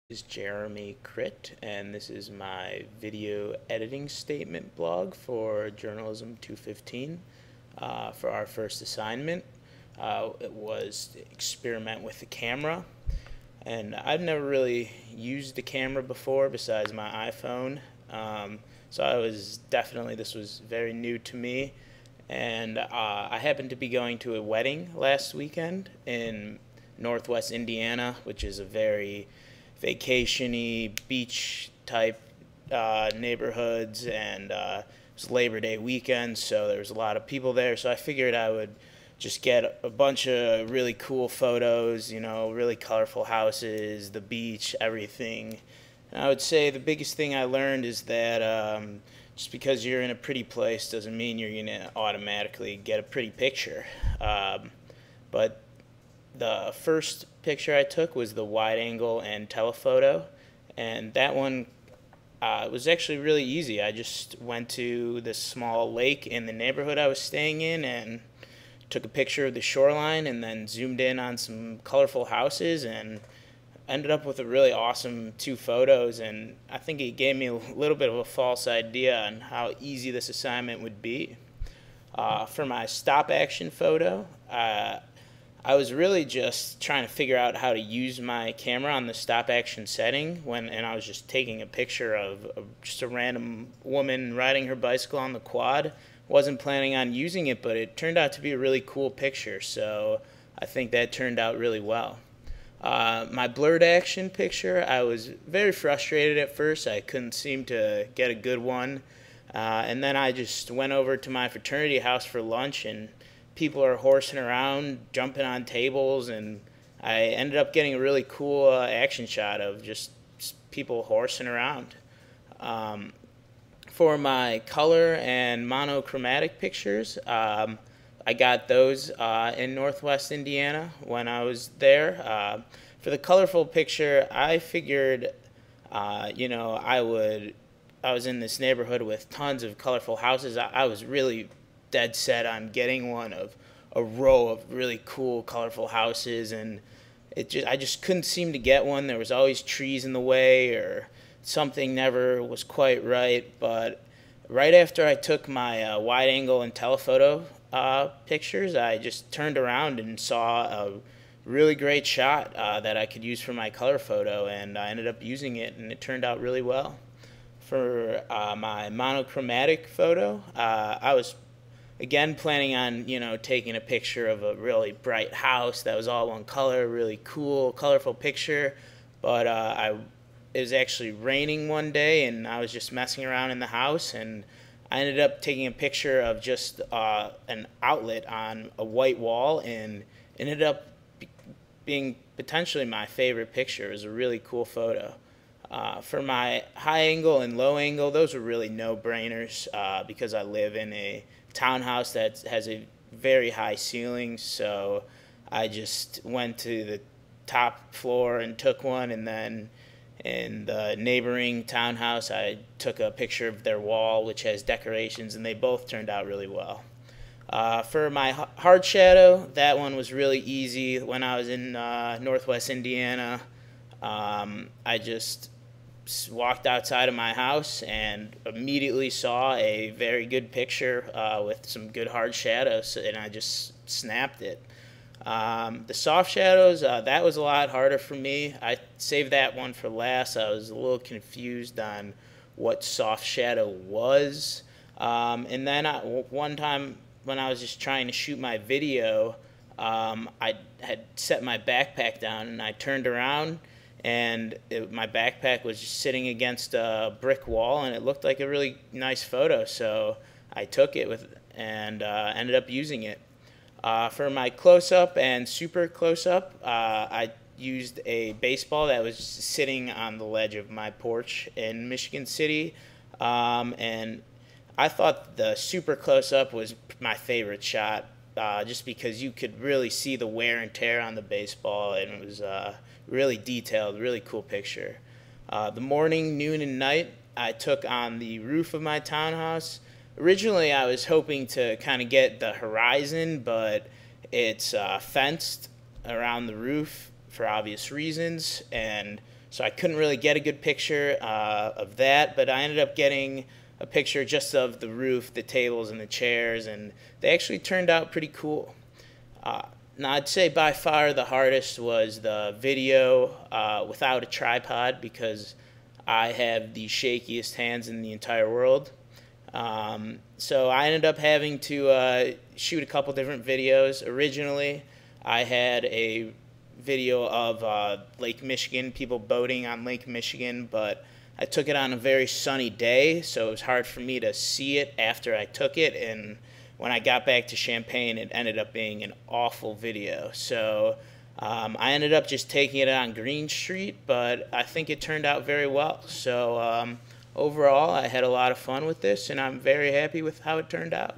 Is Jeremy Crit, and this is my video editing statement blog for Journalism 215. For our first assignment, it was to experiment with the camera, and I've never really used the camera before besides my iPhone, so this was very new to me, and I happened to be going to a wedding last weekend in Northwest Indiana, which is a very vacation-y, beach type neighborhoods, and it was Labor Day weekend, so there was a lot of people there. So I figured I would just get a bunch of really cool photos, really colorful houses, the beach, everything. And I would say the biggest thing I learned is that just because you're in a pretty place doesn't mean you're going to automatically get a pretty picture. But the first picture I took was the wide angle and telephoto, and that one was actually really easy. I just went to this small lake in the neighborhood I was staying in and took a picture of the shoreline and then zoomed in on some colorful houses and ended up with a really awesome two photos. And I think it gave me a little bit of a false idea on how easy this assignment would be. For my stop action photo, I was really just trying to figure out how to use my camera on the stop action setting and I was just taking a picture of just a random woman riding her bicycle on the quad. Wasn't planning on using it, but it turned out to be a really cool picture, so I think that turned out really well. My blurred action picture, I was very frustrated at first. I couldn't seem to get a good one. And then I just went over to my fraternity house for lunch, and people are horsing around, jumping on tables, and I ended up getting a really cool action shot of just people horsing around. For my color and monochromatic pictures, I got those in Northwest Indiana when I was there. For the colorful picture, I figured, I was in this neighborhood with tons of colorful houses. I was really dead set on getting one of a row of really cool, colorful houses, and I just couldn't seem to get one. There was always trees in the way, or something never was quite right. But right after I took my wide angle and telephoto pictures, I just turned around and saw a really great shot that I could use for my color photo, and I ended up using it, and it turned out really well. For my monochromatic photo, I was again planning on taking a picture of a really bright house that was all one color, really cool, colorful picture. But it was actually raining one day, and I was just messing around in the house, and I ended up taking a picture of just an outlet on a white wall, and ended up being potentially my favorite picture. It was a really cool photo. For my high angle and low angle, those were really no-brainers because I live in a townhouse that has a very high ceiling, so I just went to the top floor and took one, and then in the neighboring townhouse I took a picture of their wall, which has decorations, and they both turned out really well. For my hard shadow, that one was really easy. When I was in Northwest Indiana, I just walked outside of my house and immediately saw a very good picture with some good hard shadows, and I just snapped it. The soft shadows, that was a lot harder for me. I saved that one for last. I was a little confused on what soft shadow was. And then one time when I was just trying to shoot my video, I had set my backpack down, and I turned around, and my backpack was just sitting against a brick wall, and it looked like a really nice photo, so I took it and ended up using it. For my close-up and super close-up, I used a baseball that was sitting on the ledge of my porch in Michigan City, and I thought the super close-up was my favorite shot, just because you could really see the wear and tear on the baseball, and it was really detailed, really cool picture. The morning, noon, and night I took on the roof of my townhouse. Originally I was hoping to kind of get the horizon, but it's fenced around the roof for obvious reasons, and so I couldn't really get a good picture of that, but I ended up getting a picture just of the roof, the tables, and the chairs, and they actually turned out pretty cool. Now, I'd say by far the hardest was the video without a tripod, because I have the shakiest hands in the entire world. So I ended up having to shoot a couple different videos. Originally, I had a video of Lake Michigan, people boating on Lake Michigan, but I took it on a very sunny day, so it was hard for me to see it after I took it, and when I got back to Champaign, it ended up being an awful video. So I ended up just taking it on Green Street, but I think it turned out very well. So overall, I had a lot of fun with this, and I'm very happy with how it turned out.